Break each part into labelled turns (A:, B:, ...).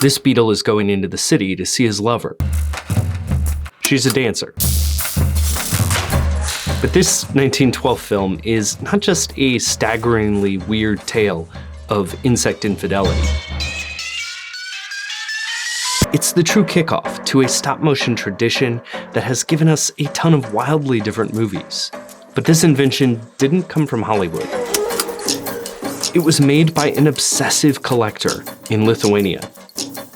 A: This beetle is going into the city to see his lover. She's a dancer. But this 1912 film is not just a staggeringly weird tale of insect infidelity. It's the true kickoff to a stop-motion tradition that has given us a ton of wildly different movies. But this invention didn't come from Hollywood. It was made by an obsessive collector in Lithuania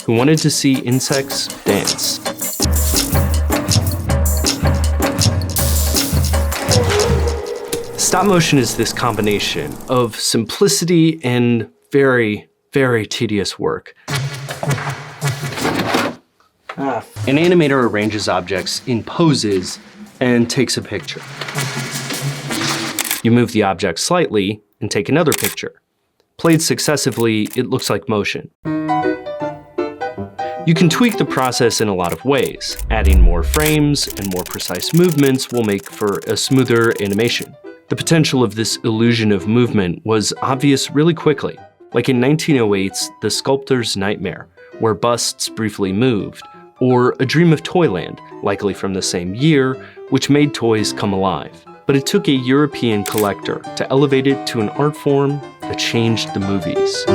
A: who wanted to see insects dance. Stop motion is this combination of simplicity and very, very tedious work. An animator arranges objects in poses and takes a picture. You move the object slightly and take another picture. Played successively, it looks like motion. You can tweak the process in a lot of ways. Adding more frames and more precise movements will make for a smoother animation. The potential of this illusion of movement was obvious really quickly, like in 1908's The Sculptor's Nightmare, where busts briefly moved, or A Dream of Toyland, likely from the same year, which made toys come alive. But it took a European collector to elevate it to an art form that changed the movies.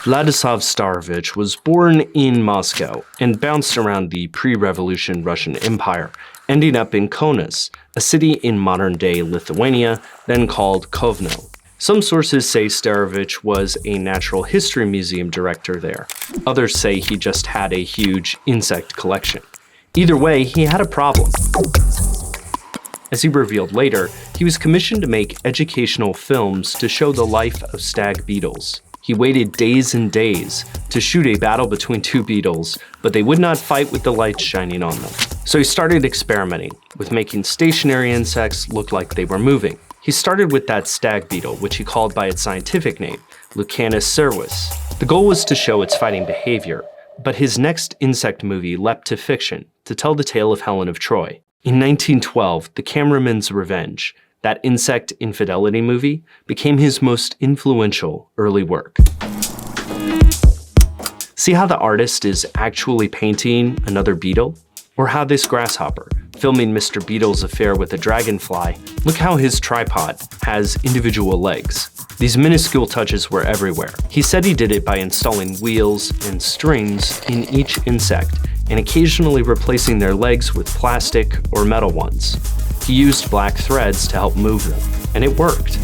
A: Ladislas Starevich was born in Moscow and bounced around the pre-revolution Russian Empire, ending up in Kaunas, a city in modern-day Lithuania, then called Kovno. Some sources say Starevich was a natural history museum director there. Others say he just had a huge insect collection. Either way, he had a problem. As he revealed later, he was commissioned to make educational films to show the life of stag beetles. He waited days and days to shoot a battle between two beetles, but they would not fight with the lights shining on them. So he started experimenting with making stationary insects look like they were moving. He started with that stag beetle, which he called by its scientific name, Ladislas Starevich. The goal was to show its fighting behavior, but his next insect movie leapt to fiction to tell the tale of Helen of Troy. In 1912, The Cameraman's Revenge, that insect infidelity movie, became his most influential early work. See how the artist is actually painting another beetle? Or how this grasshopper, filming Mr. Beetle's affair with a dragonfly, look how his tripod has individual legs. These minuscule touches were everywhere. He said he did it by installing wheels and strings in each insect, and occasionally replacing their legs with plastic or metal ones. He used black threads to help move them, and it worked.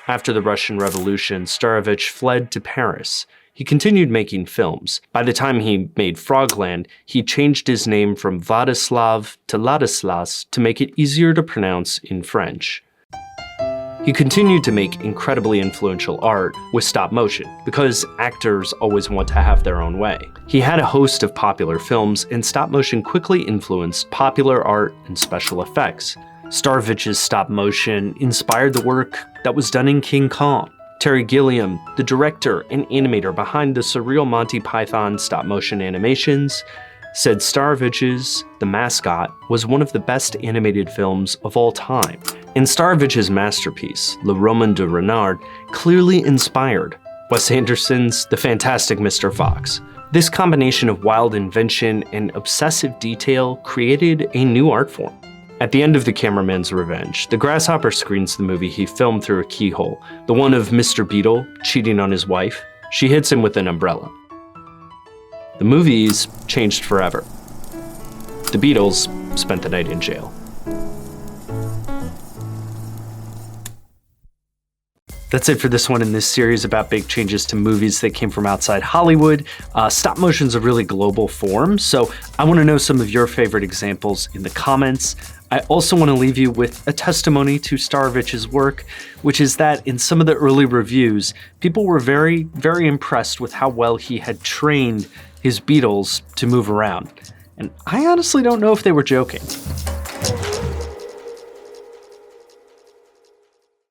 A: After the Russian Revolution, Starevich fled to Paris. He continued making films. By the time he made Frogland, he changed his name from Wladyslaw to Ladislas to make it easier to pronounce in French. He continued to make incredibly influential art with stop motion, because actors always want to have their own way. He had a host of popular films, and stop motion quickly influenced popular art and special effects. Starevich's stop motion inspired the work that was done in King Kong. Terry Gilliam, the director and animator behind the surreal Monty Python stop motion animations, said Starevich's The Mascot was one of the best animated films of all time. And Starevich's masterpiece, Le Roman de Renard, clearly inspired Wes Anderson's The Fantastic Mr. Fox. This combination of wild invention and obsessive detail created a new art form. At the end of The Cameraman's Revenge, the grasshopper screens the movie he filmed through a keyhole, the one of Mr. Beetle cheating on his wife. She hits him with an umbrella. The movies changed forever. The Beatles spent the night in jail. That's it for this one in this series about big changes to movies that came from outside Hollywood. Stop motion's a really global form, so I want to know some of your favorite examples in the comments. I also want to leave you with a testimony to Starevich's work, which is that in some of the early reviews, people were very, very impressed with how well he had trained his beetles to move around. And I honestly don't know if they were joking.